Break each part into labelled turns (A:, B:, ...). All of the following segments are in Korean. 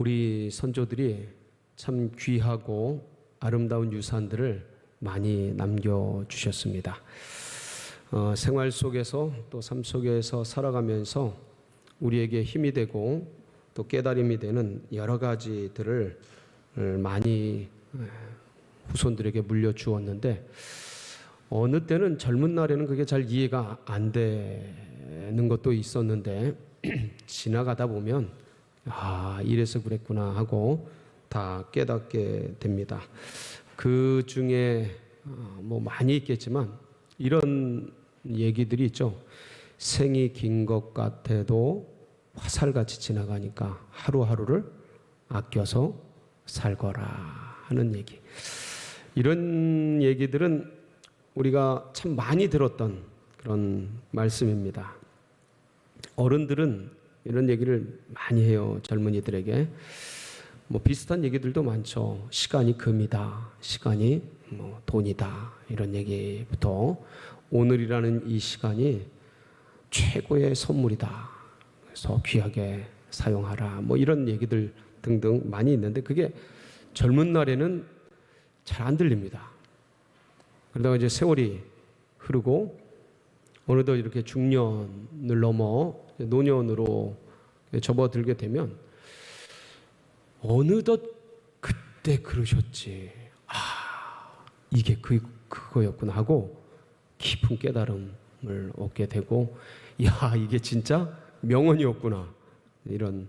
A: 우리 선조들이 참 귀하고 아름다운 유산들을 많이 남겨주셨습니다. 생활 속에서 또 삶 속에서 살아가면서 우리에게 힘이 되고 또 깨달음이 되는 여러 가지들을 많이 후손들에게 물려주었는데, 어느 때는 젊은 날에는 그게 잘 이해가 안 되는 것도 있었는데 지나가다 보면 이래서 그랬구나 하고 다 깨닫게 됩니다. 그 중에 뭐 많이 있겠지만 이런 얘기들이 있죠. 생이 긴 것 같아도 화살같이 지나가니까 하루하루를 아껴서 살거라 하는 얘기. 이런 얘기들은 우리가 참 많이 들었던 그런 말씀입니다. 어른들은 이런 얘기를 많이 해요. 젊은이들에게. 뭐 비슷한 얘기들도 많죠. 시간이 금이다. 시간이 뭐 돈이다. 이런 얘기부터 오늘이라는 이 시간이 최고의 선물이다. 그래서 귀하게 사용하라. 뭐 이런 얘기들 등등 많이 있는데 그게 젊은 날에는 잘 안 들립니다. 그러다가 이제 세월이 흐르고 어느덧 이렇게 중년을 넘어 노년으로 접어들게 되면 어느덧 그때 그러셨지. 이게 그거였구나 하고 깊은 깨달음을 얻게 되고, 이게 진짜 명언이었구나. 이런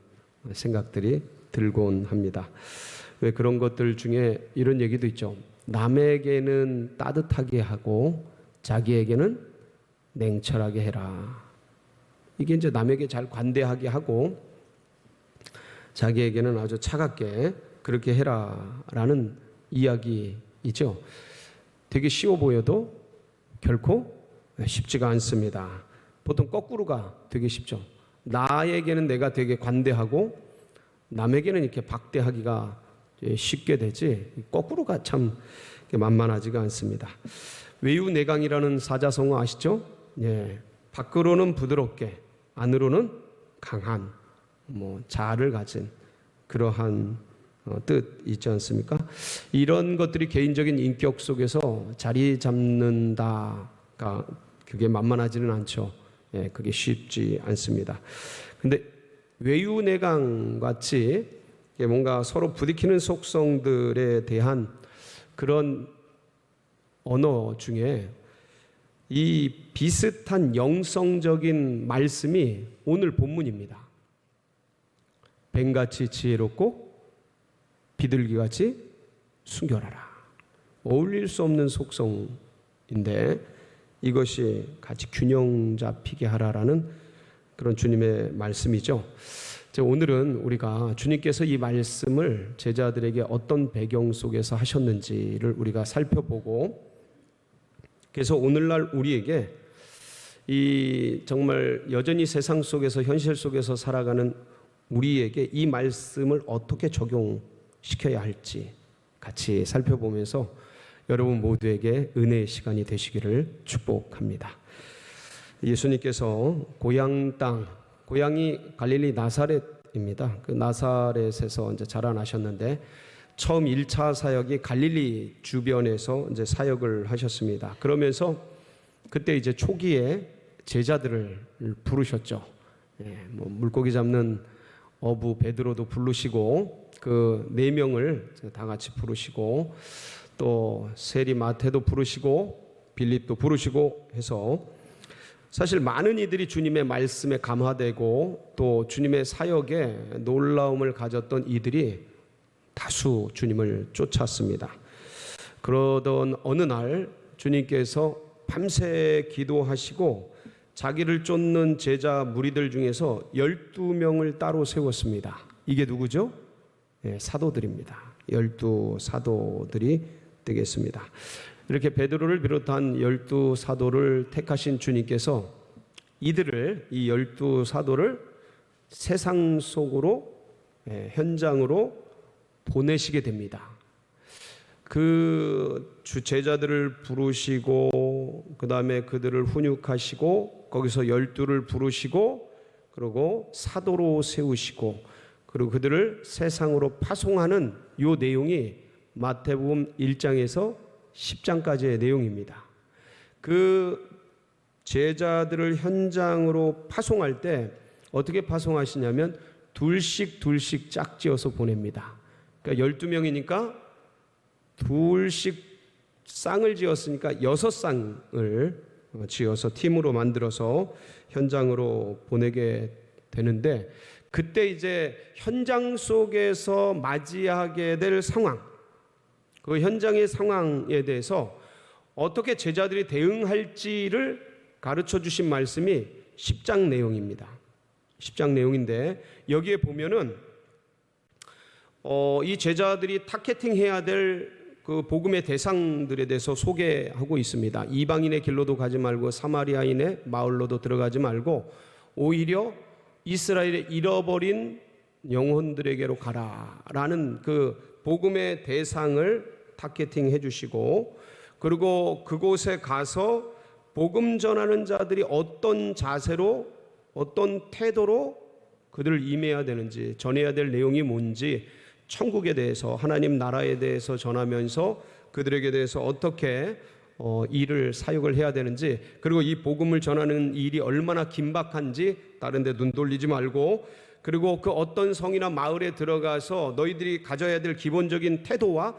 A: 생각들이 들곤 합니다. 왜 그런 것들 중에 이런 얘기도 있죠. 남에게는 따뜻하게 하고 자기에게는 냉철하게 해라. 이게 이제 남에게 잘 관대하게 하고 자기에게는 아주 차갑게 그렇게 해라라는 이야기이죠. 되게 쉬워 보여도 결코 쉽지가 않습니다. 보통 거꾸로가 되게 쉽죠. 나에게는 내가 되게 관대하고 남에게는 이렇게 박대하기가 쉽게 되지, 거꾸로가 참 만만하지가 않습니다. 외유내강이라는 사자성어 아시죠? 예, 밖으로는 부드럽게 안으로는 강한 자아를 가진 그러한 뜻 있지 않습니까? 이런 것들이 개인적인 인격 속에서 자리 잡는다가 그게 만만하지는 않죠. 예, 그게 쉽지 않습니다. 근데 외유내강 같이 뭔가 서로 부딪히는 속성들에 대한 그런 언어 중에 이 비슷한 영성적인 말씀이 오늘 본문입니다. 뱀같이 지혜롭고 비둘기같이 순결하라. 어울릴 수 없는 속성인데 이것이 같이 균형 잡히게 하라라는 그런 주님의 말씀이죠. 오늘은 우리가 주님께서 이 말씀을 제자들에게 어떤 배경 속에서 하셨는지를 우리가 살펴보고, 그래서 오늘날 우리에게 이 정말 여전히 세상 속에서 현실 속에서 살아가는 우리에게 이 말씀을 어떻게 적용시켜야 할지 같이 살펴보면서 여러분 모두에게 은혜의 시간이 되시기를 축복합니다. 예수님께서 고향 땅, 고향이 갈릴리 나사렛입니다. 그 나사렛에서 이제 자라나셨는데 처음 1차 사역이 갈릴리 주변에서 이제 사역을 하셨습니다. 그러면서 그때 이제 초기에 제자들을 부르셨죠. 물고기 잡는 어부 베드로도 부르시고 그 4명을 다 같이 부르시고 또 세리 마태도 부르시고 빌립도 부르시고 해서 사실 많은 이들이 주님의 말씀에 감화되고 또 주님의 사역에 놀라움을 가졌던 이들이 다수 주님을 쫓았습니다. 그러던 어느 날 주님께서 밤새 기도하시고 자기를 쫓는 제자 무리들 중에서 12명을 따로 세웠습니다. 이게 누구죠? 사도들입니다. 12사도들이 되겠습니다. 이렇게 베드로를 비롯한 12사도를 택하신 주님께서 이 12사도를 세상 속으로 현장으로 보내시게 됩니다. 그 주 제자들을 부르시고 그 다음에 그들을 훈육하시고 거기서 12를 부르시고 그리고 사도로 세우시고 그리고 그들을 세상으로 파송하는 요 내용이 마태복음 1장에서 10장까지의 내용입니다. 그 제자들을 현장으로 파송할 때 어떻게 파송하시냐면 둘씩 짝지어서 보냅니다. 그러니까 12명이니까 둘씩 쌍을 지었으니까 6쌍을 지어서 팀으로 만들어서 현장으로 보내게 되는데, 그때 이제 현장 속에서 맞이하게 될 상황, 그 현장의 상황에 대해서 어떻게 제자들이 대응할지를 가르쳐 주신 말씀이 10장 내용입니다. 10장 내용인데, 여기에 보면은 이 제자들이 타겟팅 해야 될 그 복음의 대상들에 대해서 소개하고 있습니다. 이방인의 길로도 가지 말고 사마리아인의 마을로도 들어가지 말고 오히려 이스라엘의 잃어버린 영혼들에게로 가라라는 그 복음의 대상을 타겟팅 해주시고, 그리고 그곳에 가서 복음 전하는 자들이 어떤 자세로 어떤 태도로 그들을 임해야 되는지, 전해야 될 내용이 뭔지, 천국에 대해서, 하나님 나라에 대해서 전하면서 그들에게 대해서 어떻게 일을 사역을 해야 되는지, 그리고 이 복음을 전하는 일이 얼마나 긴박한지 다른 데 눈 돌리지 말고, 그리고 그 어떤 성이나 마을에 들어가서 너희들이 가져야 될 기본적인 태도와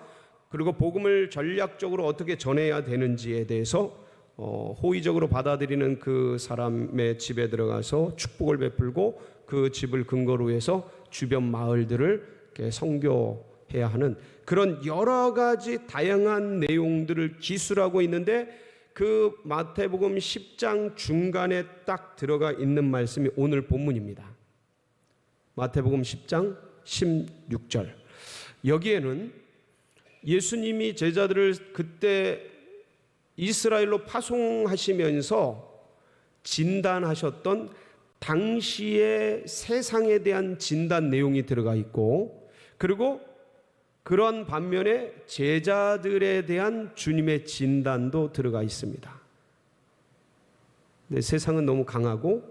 A: 그리고 복음을 전략적으로 어떻게 전해야 되는지에 대해서 호의적으로 받아들이는 그 사람의 집에 들어가서 축복을 베풀고 그 집을 근거로 해서 주변 마을들을 선교해야 하는 그런 여러 가지 다양한 내용들을 기술하고 있는데, 그 마태복음 10장 중간에 딱 들어가 있는 말씀이 오늘 본문입니다. 마태복음 10장 16절. 여기에는 예수님이 제자들을 그때 이스라엘로 파송하시면서 진단하셨던 당시의 세상에 대한 진단 내용이 들어가 있고, 그리고 그런 반면에 제자들에 대한 주님의 진단도 들어가 있습니다. 근데 세상은 너무 강하고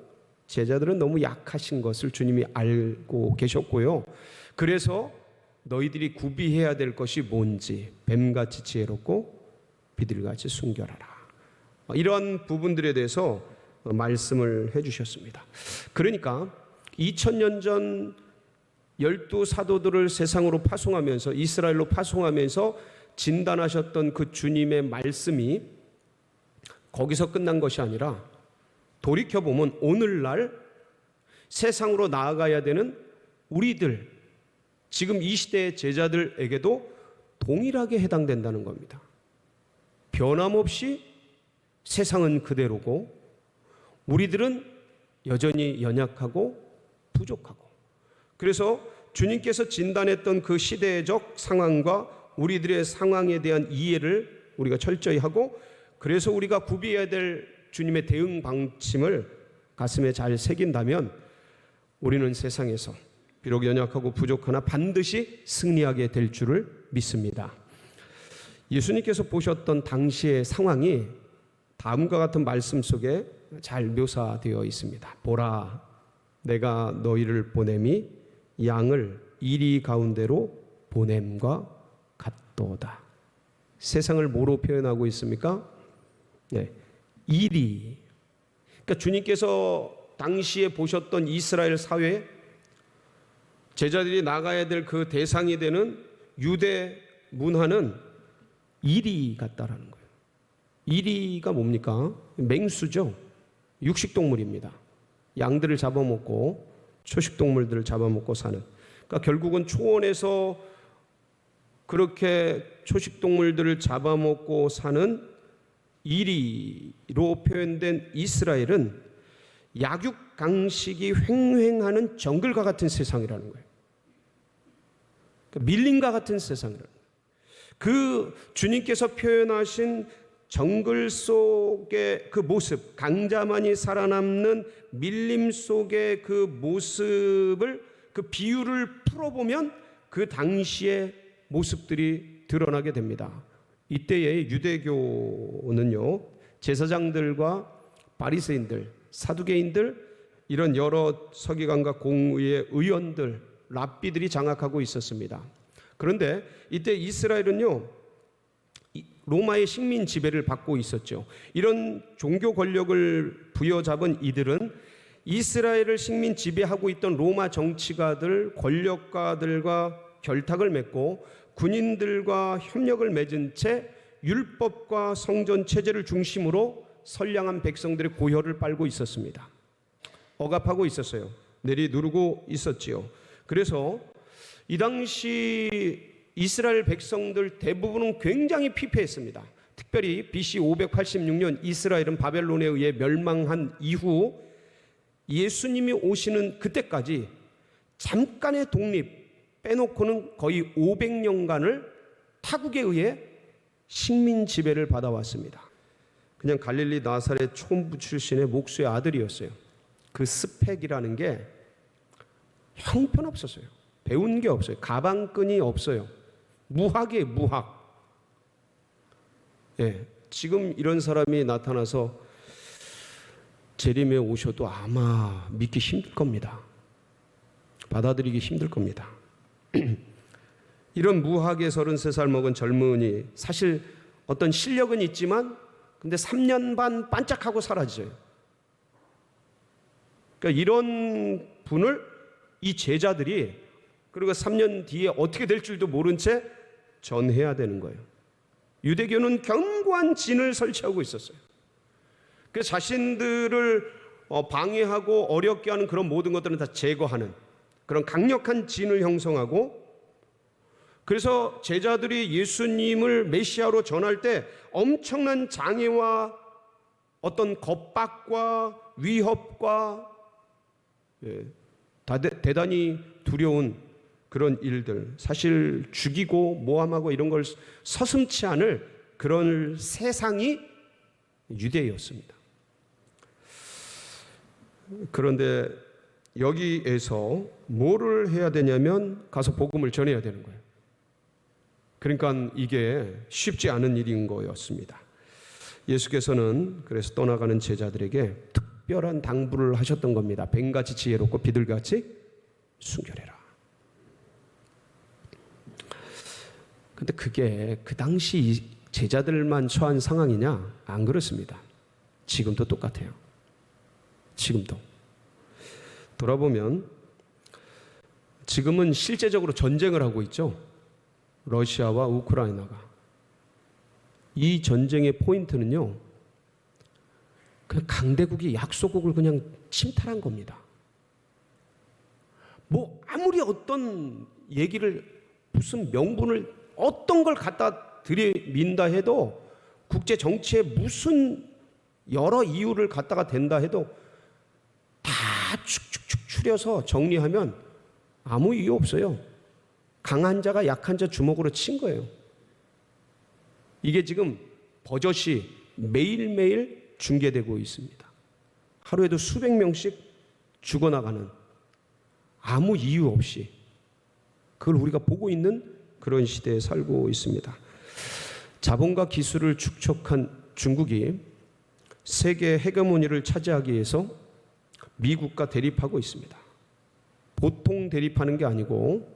A: 제자들은 너무 약하신 것을 주님이 알고 계셨고요. 그래서 너희들이 구비해야 될 것이 뭔지, 뱀같이 지혜롭고 비둘기같이 순결하라, 이런 부분들에 대해서 말씀을 해주셨습니다. 그러니까 2000년 전 12사도들을 세상으로 파송하면서, 이스라엘로 파송하면서 진단하셨던 그 주님의 말씀이 거기서 끝난 것이 아니라, 돌이켜보면 오늘날 세상으로 나아가야 되는 우리들, 지금 이 시대의 제자들에게도 동일하게 해당된다는 겁니다. 변함없이 세상은 그대로고 우리들은 여전히 연약하고 부족하고, 그래서 주님께서 진단했던 그 시대적 상황과 우리들의 상황에 대한 이해를 우리가 철저히 하고, 그래서 우리가 구비해야 될 주님의 대응 방침을 가슴에 잘 새긴다면 우리는 세상에서 비록 연약하고 부족하나 반드시 승리하게 될 줄을 믿습니다. 예수님께서 보셨던 당시의 상황이 다음과 같은 말씀 속에 잘 묘사되어 있습니다. 보라, 내가 너희를 보냄이 양을 이리 가운데로 보냄과 같도다. 세상을 뭐로 표현하고 있습니까? 네, 이리. 그러니까 주님께서 당시에 보셨던 이스라엘 사회, 제자들이 나가야 될 그 대상이 되는 유대 문화는 이리 같다라는 거예요. 이리가 뭡니까? 맹수죠. 육식동물입니다. 양들을 잡아먹고 초식동물들을 잡아먹고 사는. 그러니까 결국은 초원에서 그렇게 초식동물들을 잡아먹고 사는 이리로 표현된 이스라엘은 약육강식이 횡행하는 정글과 같은 세상이라는 거예요. 그러니까 밀림과 같은 세상이라는 거예요. 그 주님께서 표현하신 정글 속의 그 모습, 강자만이 살아남는 밀림 속의 그 모습을, 그 비유를 풀어보면 그 당시의 모습들이 드러나게 됩니다. 이때의 유대교는요, 제사장들과 바리새인들, 사두개인들, 이런 여러 서기관과 공의의 의원들로 랍비들이 장악하고 있었습니다. 그런데 이때 이스라엘은요, 로마의 식민 지배를 받고 있었죠. 이런 종교 권력을 부여잡은 이들은 이스라엘을 식민 지배하고 있던 로마 정치가들, 권력가들과 결탁을 맺고 군인들과 협력을 맺은 채 율법과 성전 체제를 중심으로 선량한 백성들의 고혈을 빨고 있었습니다. 억압하고 있었어요. 내리누르고 있었지요. 그래서 이 당시 이스라엘 백성들 대부분은 굉장히 피폐했습니다. 특별히 BC 586년 이스라엘은 바벨론에 의해 멸망한 이후 예수님이 오시는 그때까지 잠깐의 독립 빼놓고는 거의 500년간을 타국에 의해 식민 지배를 받아왔습니다. 그냥 갈릴리 나사렛 촌부 출신의 목수의 아들이었어요. 그 스펙이라는 게 형편없었어요. 배운 게 없어요. 가방끈이 없어요. 무학이에요, 무학. 예, 지금 이런 사람이 나타나서 재림에 오셔도 아마 믿기 힘들 겁니다. 받아들이기 힘들 겁니다. 이런 무학의 33살 먹은 젊은이, 사실 어떤 실력은 있지만 근데 3년 반 반짝하고 사라져요. 그러니까 이런 분을 이 제자들이 그리고 3년 뒤에 어떻게 될 줄도 모른 채 전해야 되는 거예요. 유대교는 견고한 진을 설치하고 있었어요. 그 자신들을 방해하고 어렵게 하는 그런 모든 것들은 다 제거하는 그런 강력한 진을 형성하고, 그래서 제자들이 예수님을 메시아로 전할 때 엄청난 장애와 어떤 겁박과 위협과 대단히 두려운 그런 일들, 사실 죽이고 모함하고 이런 걸 서슴지 않을 그런 세상이 유대였습니다. 그런데 여기에서 뭐를 해야 되냐면 가서 복음을 전해야 되는 거예요. 그러니까 이게 쉽지 않은 일인 거였습니다. 예수께서는 그래서 떠나가는 제자들에게 특별한 당부를 하셨던 겁니다. 뱀같이 지혜롭고 비둘기같이 순결해라. 근데 그게 그 당시 제자들만 처한 상황이냐? 안 그렇습니다. 지금도 똑같아요. 지금도. 돌아보면 지금은 실제적으로 전쟁을 하고 있죠. 러시아와 우크라이나가. 이 전쟁의 포인트는요, 그냥 강대국이 약소국을 그냥 침탈한 겁니다. 뭐 아무리 어떤 얘기를 무슨 명분을 어떤 걸 갖다 들이민다 해도, 국제 정치에 무슨 여러 이유를 갖다가 댄다 해도 다 축축축 추려서 정리하면 아무 이유 없어요. 강한 자가 약한 자 주먹으로 친 거예요. 이게 지금 버젓이 매일매일 중계되고 있습니다. 하루에도 수백 명씩 죽어나가는, 아무 이유 없이 그걸 우리가 보고 있는 그런 시대에 살고 있습니다. 자본과 기술을 축적한 중국이 세계 헤게모니를 차지하기 위해서 미국과 대립하고 있습니다. 보통 대립하는 게 아니고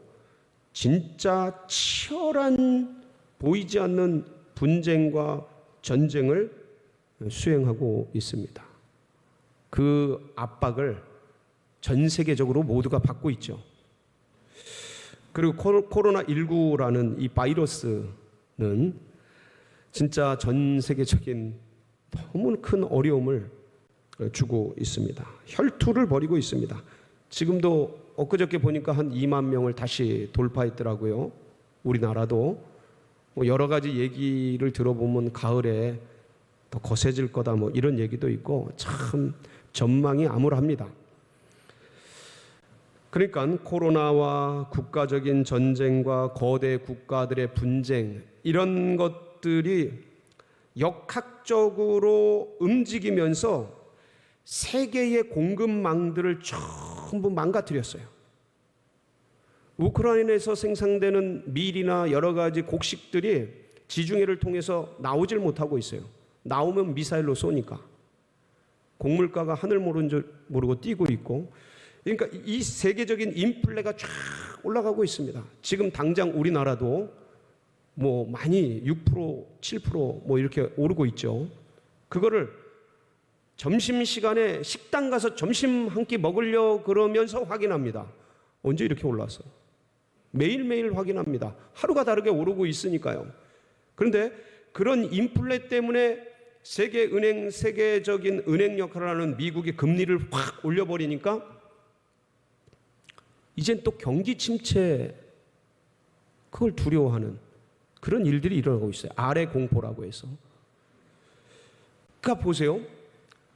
A: 진짜 치열한 보이지 않는 분쟁과 전쟁을 수행하고 있습니다. 그 압박을 전 세계적으로 모두가 받고 있죠. 그리고 코로나19라는 이 바이러스는 진짜 전 세계적인 너무 큰 어려움을 주고 있습니다. 혈투를 벌이고 있습니다. 지금도 엊그저께 보니까 한 2만 명을 다시 돌파했더라고요. 우리나라도 여러 가지 얘기를 들어보면 가을에 더 거세질 거다 뭐 이런 얘기도 있고 참 전망이 암울합니다. 그러니까 코로나와 국가적인 전쟁과 거대 국가들의 분쟁, 이런 것들이 역학적으로 움직이면서 세계의 공급망들을 전부 망가뜨렸어요. 우크라이나에서 생산되는 밀이나 여러 가지 곡식들이 지중해를 통해서 나오질 못하고 있어요. 나오면 미사일로 쏘니까. 곡물가가 하늘 모르는 줄 모르고 뛰고 있고, 그러니까 이 세계적인 인플레가 쫙 올라가고 있습니다. 지금 당장 우리나라도 뭐 많이 6%, 7% 이렇게 오르고 있죠. 그거를 점심시간에 식당 가서 점심 한 끼 먹으려 그러면서 확인합니다. 언제 이렇게 올랐어? 매일매일 확인합니다. 하루가 다르게 오르고 있으니까요. 그런데 그런 인플레 때문에 세계적인 은행 역할을 하는 미국이 금리를 확 올려버리니까 이젠 또 경기 침체, 그걸 두려워하는 그런 일들이 일어나고 있어요. 아래 공포라고 해서. 그러니까 보세요.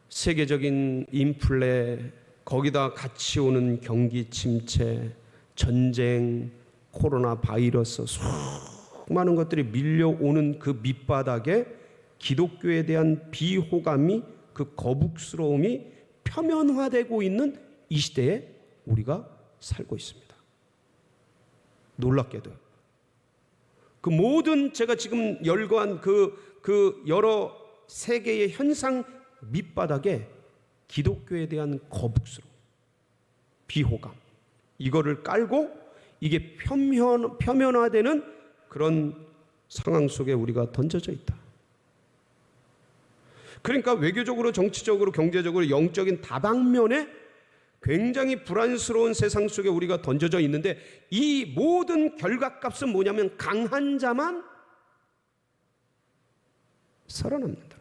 A: 세계적인 인플레, 거기다 같이 오는 경기 침체, 전쟁, 코로나 바이러스, 수많은 것들이 밀려오는 그 밑바닥에 기독교에 대한 비호감이, 그 거북스러움이 표면화되고 있는 이 시대에 우리가 살고 있습니다. 놀랍게도 그 모든 제가 지금 열거한 그 여러 세계의 현상 밑바닥에 기독교에 대한 거북스러움, 비호감, 이거를 깔고 이게 표면화되는 그런 상황 속에 우리가 던져져 있다. 그러니까 외교적으로, 정치적으로, 경제적으로, 영적인 다방면에 굉장히 불안스러운 세상 속에 우리가 던져져 있는데, 이 모든 결과값은 뭐냐면 강한 자만 살아남는다.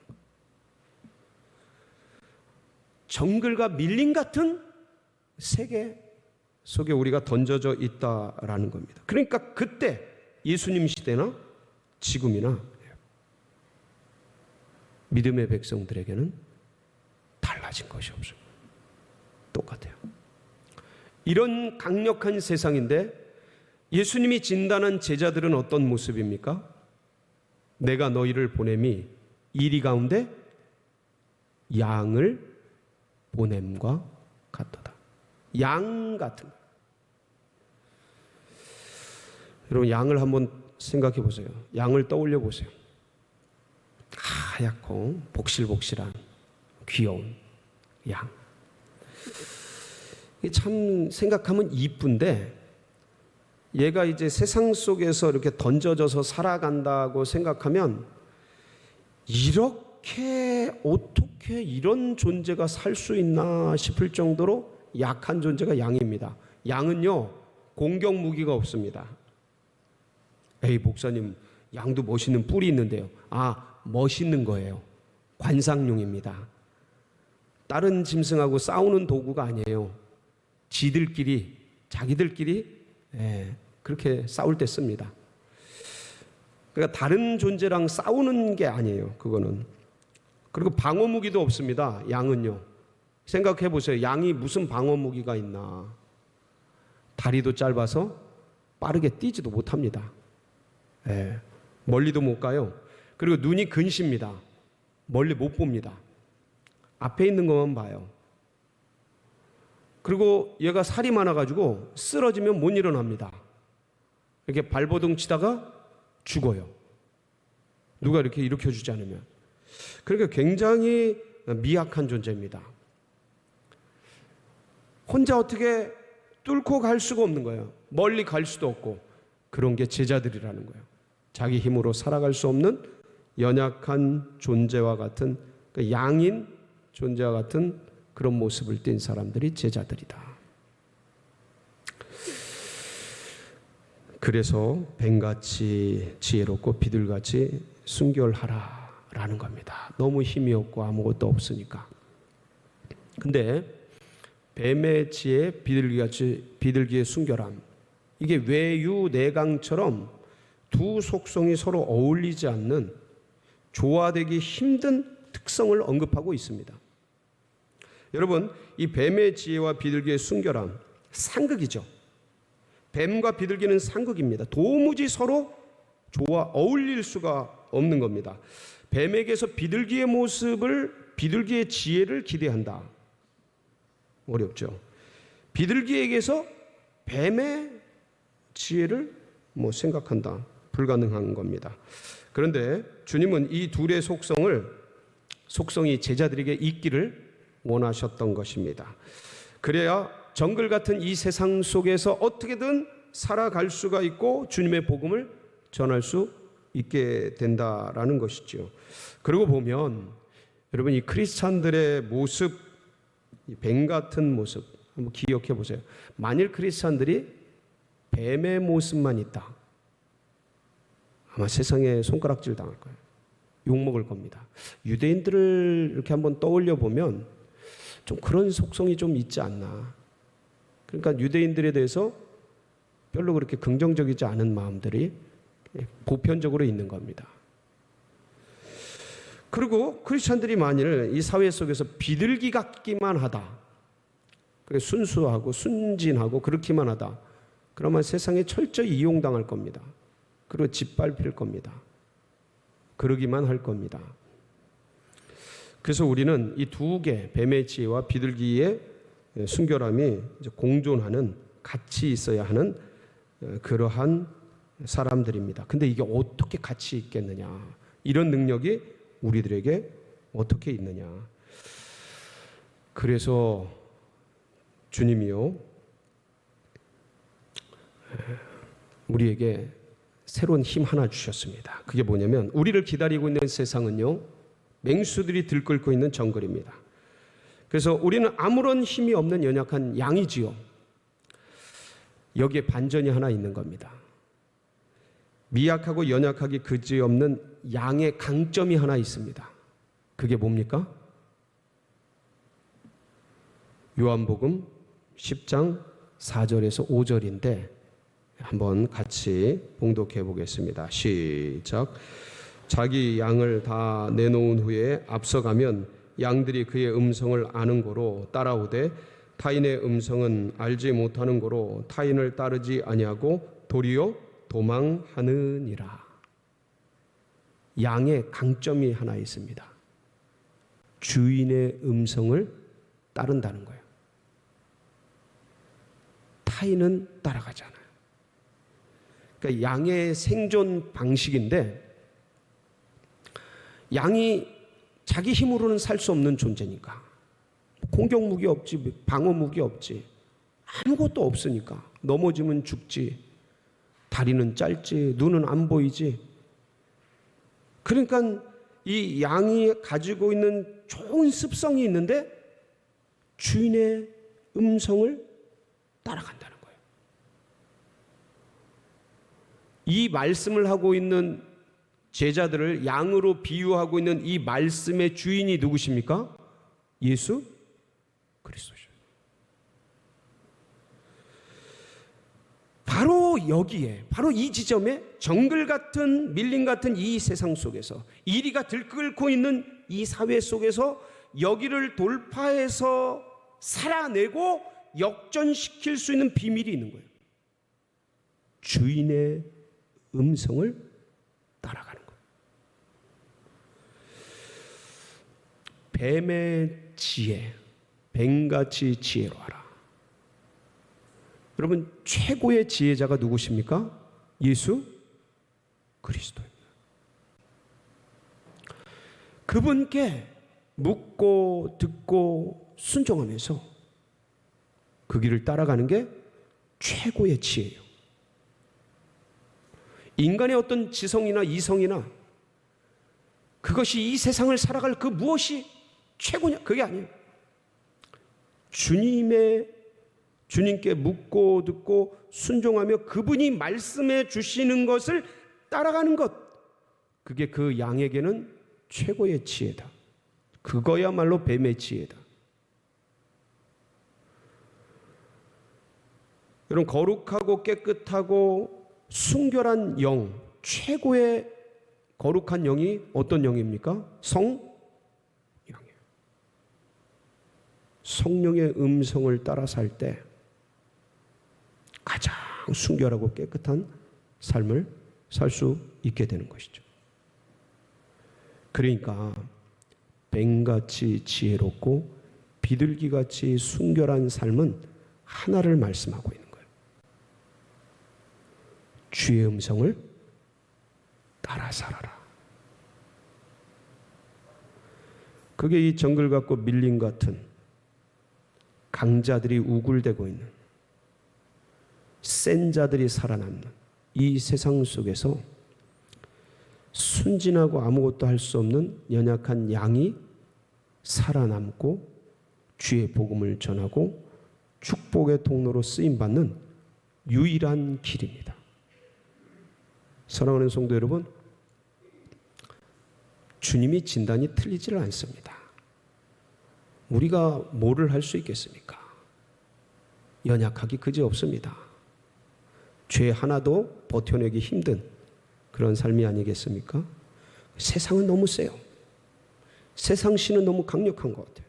A: 정글과 밀림 같은 세계 속에 우리가 던져져 있다라는 겁니다. 그러니까 그때 예수님 시대나 지금이나 믿음의 백성들에게는 달라진 것이 없습니다. 똑같아요. 이런 강력한 세상인데 예수님이 진단한 제자들은 어떤 모습입니까? 내가 너희를 보냄이 이리 가운데 양을 보냄과 같도다. 양 같은. 여러분, 양을 한번 생각해 보세요. 양을 떠올려 보세요. 하얗고 복실복실한 귀여운 양. 참 생각하면 이쁜데, 얘가 이제 세상 속에서 이렇게 던져져서 살아간다고 생각하면 이렇게 어떻게 이런 존재가 살 수 있나 싶을 정도로 약한 존재가 양입니다. 양은요, 공격 무기가 없습니다. 에이, 목사님, 양도 멋있는 뿔이 있는데요. 멋있는 거예요. 관상용입니다. 다른 짐승하고 싸우는 도구가 아니에요. 자기들끼리 그렇게 싸울 때 씁니다. 그러니까 다른 존재랑 싸우는 게 아니에요. 그거는. 그리고 방어 무기도 없습니다. 양은요. 생각해 보세요. 양이 무슨 방어 무기가 있나. 다리도 짧아서 빠르게 뛰지도 못합니다. 멀리도 못 가요. 그리고 눈이 근시입니다. 멀리 못 봅니다. 앞에 있는 것만 봐요. 그리고 얘가 살이 많아가지고 쓰러지면 못 일어납니다. 이렇게 발버둥 치다가 죽어요. 누가 이렇게 일으켜주지 않으면. 그러니까 굉장히 미약한 존재입니다. 혼자 어떻게 뚫고 갈 수가 없는 거예요. 멀리 갈 수도 없고. 그런 게 제자들이라는 거예요. 자기 힘으로 살아갈 수 없는 연약한 존재와 같은, 그러니까 양인 존재와 같은 그런 모습을 띈 사람들이 제자들이다. 그래서 뱀같이 지혜롭고 비둘같이 순결하라라는 겁니다. 너무 힘이 없고 아무것도 없으니까. 근데 뱀의 지혜, 비둘기의 순결함, 이게 외유내강처럼 두 속성이 서로 어울리지 않는, 조화되기 힘든 특성을 언급하고 있습니다. 여러분, 이 뱀의 지혜와 비둘기의 순결함, 상극이죠. 뱀과 비둘기는 상극입니다. 도무지 서로 어울릴 수가 없는 겁니다. 뱀에게서 비둘기의 모습을, 비둘기의 지혜를 기대한다. 어렵죠. 비둘기에게서 뱀의 지혜를 생각한다. 불가능한 겁니다. 그런데 주님은 이 둘의 속성이 제자들에게 있기를 원하셨던 것입니다. 그래야 정글 같은 이 세상 속에서 어떻게든 살아갈 수가 있고 주님의 복음을 전할 수 있게 된다라는 것이죠. 그러고 보면 여러분, 이 크리스찬들의 모습, 이 뱀 같은 모습 한번 기억해 보세요. 만일 크리스찬들이 뱀의 모습만 있다, 아마 세상에 손가락질 당할 거예요. 욕먹을 겁니다. 유대인들을 이렇게 한번 떠올려 보면 좀 그런 속성이 좀 있지 않나. 그러니까 유대인들에 대해서 별로 그렇게 긍정적이지 않은 마음들이 보편적으로 있는 겁니다. 그리고 크리스찬들이 만일 이 사회 속에서 비둘기 같기만 하다, 순수하고 순진하고 그렇기만 하다, 그러면 세상에 철저히 이용당할 겁니다. 그리고 짓밟힐 겁니다. 그러기만 할 겁니다. 그래서 우리는 이 두 개, 뱀의 지혜와 비둘기의 순결함이 공존하는, 같이 있어야 하는 그러한 사람들입니다. 근데 이게 어떻게 같이 있겠느냐? 이런 능력이 우리들에게 어떻게 있느냐? 그래서 주님이요, 우리에게 새로운 힘 하나 주셨습니다. 그게 뭐냐면, 우리를 기다리고 있는 세상은요, 맹수들이 들끓고 있는 정글입니다. 그래서 우리는 아무런 힘이 없는 연약한 양이지요. 여기에 반전이 하나 있는 겁니다. 미약하고 연약하기 그지없는 양의 강점이 하나 있습니다. 그게 뭡니까? 요한복음 10장 4절에서 5절인데 한번 같이 봉독해 보겠습니다. 시작. 자기 양을 다 내놓은 후에 앞서가면 양들이 그의 음성을 아는 고로 따라오되 타인의 음성은 알지 못하는 고로 타인을 따르지 아니하고 도리어 도망하느니라. 양의 강점이 하나 있습니다. 주인의 음성을 따른다는 거예요. 타인은 따라가지 않아요. 그러니까 양의 생존 방식인데, 양이 자기 힘으로는 살 수 없는 존재니까, 공격 무기 없지, 방어 무기 없지, 아무것도 없으니까, 넘어지면 죽지, 다리는 짧지, 눈은 안 보이지. 그러니까 이 양이 가지고 있는 좋은 습성이 있는데 주인의 음성을 따라간다는 거예요. 이 말씀을 하고 있는 제자들을 양으로 비유하고 있는 이 말씀의 주인이 누구십니까? 예수 그리스도죠. 바로 여기에, 바로 이 지점에, 정글 같은, 밀림 같은 이 세상 속에서, 이리가 들끓고 있는 이 사회 속에서 여기를 돌파해서 살아내고 역전시킬 수 있는 비밀이 있는 거예요. 주인의 음성을 따라가는 거예요. 뱀의 지혜, 뱀같이 지혜로 하라. 여러분, 최고의 지혜자가 누구십니까? 예수 그리스도입니다. 그분께 묻고 듣고 순종하면서 그 길을 따라가는 게 최고의 지혜예요. 인간의 어떤 지성이나 이성이나 그것이 이 세상을 살아갈 그 무엇이 최고냐? 그게 아니에요. 주님께 묻고 듣고 순종하며 그분이 말씀해 주시는 것을 따라가는 것, 그게 그 양에게는 최고의 지혜다. 그거야말로 뱀의 지혜다. 여러분, 거룩하고 깨끗하고 순결한 영, 최고의 거룩한 영이 어떤 영입니까? 성령이에요. 성령의 음성을 따라 살 때 가장 순결하고 깨끗한 삶을 살 수 있게 되는 것이죠. 그러니까 뱀같이 지혜롭고 비둘기같이 순결한 삶은 하나를 말씀하고 있는 거예요. 주의 음성을 따라 살아라. 그게 이 정글 같고 밀림 같은 강자들이 우글대고 있는, 센 자들이 살아남는 이 세상 속에서 순진하고 아무것도 할 수 없는 연약한 양이 살아남고 주의 복음을 전하고 축복의 통로로 쓰임받는 유일한 길입니다. 사랑하는 성도 여러분, 주님이 진단이 틀리지를 않습니다. 우리가 뭐를 할 수 있겠습니까? 연약하기 그지없습니다. 죄 하나도 버텨내기 힘든 그런 삶이 아니겠습니까? 세상은 너무 세요. 세상 신은 너무 강력한 것 같아요.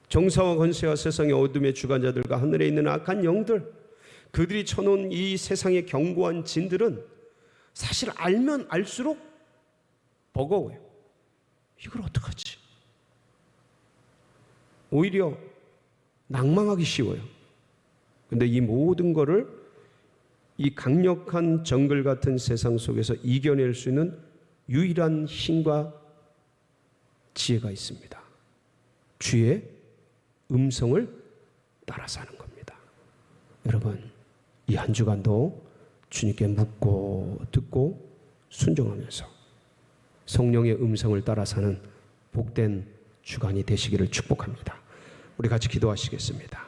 A: 정사와 권세와 세상의 어둠의 주관자들과 하늘에 있는 악한 영들, 그들이 쳐놓은 이 세상의 견고한 진들은 사실 알면 알수록 버거워요. 이걸 어떡하지? 오히려 낭망하기 쉬워요. 근데 이 모든 거를 이 강력한 정글 같은 세상 속에서 이겨낼 수 있는 유일한 힘과 지혜가 있습니다. 주의 음성을 따라 사는 겁니다. 여러분, 이 한 주간도 주님께 묻고 듣고 순종하면서 성령의 음성을 따라 사는 복된 주간이 되시기를 축복합니다. 우리 같이 기도하시겠습니다.